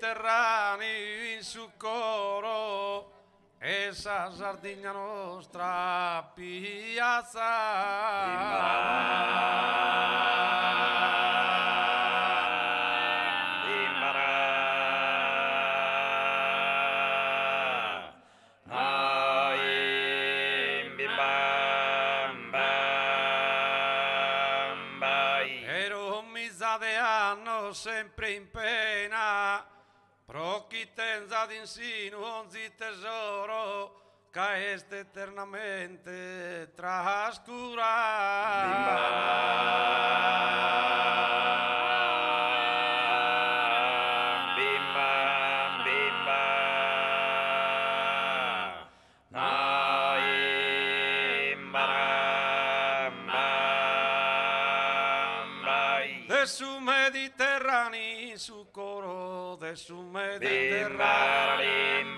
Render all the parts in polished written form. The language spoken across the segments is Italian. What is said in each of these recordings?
mediterranei in su coro esa Sardegna nostra piazza. Sempre in pena, pro chi tenza d'insino onzi tesoro, che est eternamente de su Mediterranei su coro, de su Mediterranei,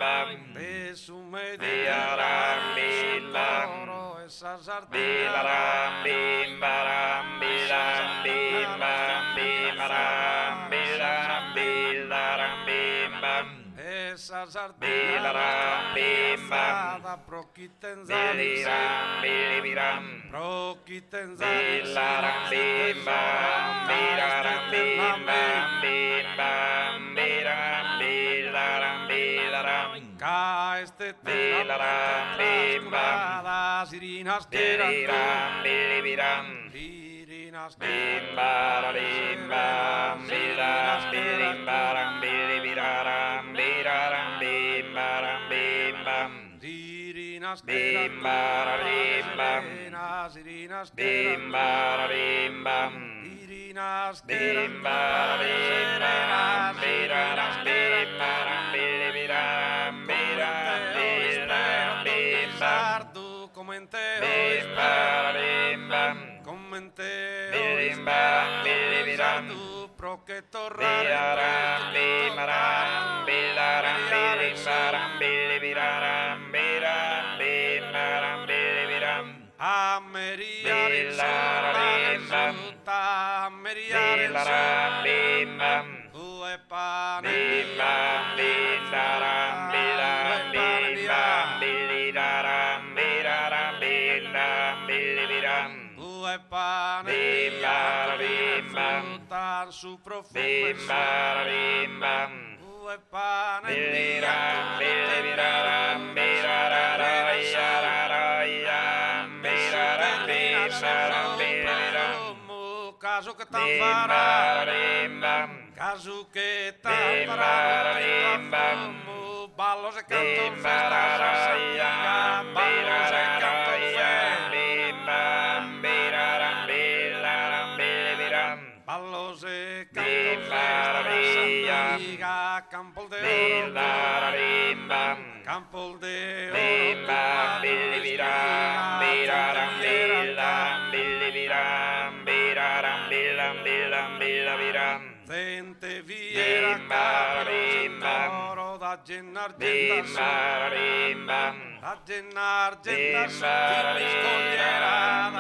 de su Mediterranei su coro, esa Sardegna, esa Sardegna, pro chi tenza pro chi tenza ca este trascurada sirinas sirinas pro che torrare a meriare il due pane due pane frutta su profumo due pane caso che t'han farà caso che t'han farà ballo se canto festa ballo se canto ballo se canto festa campo de campo de Sente viera caro da gennar genta su ti scoglierà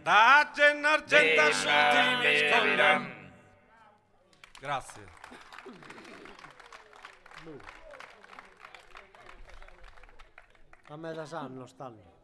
da gennar genta su ti scoglierà. Grazie. A me da sanno stanno.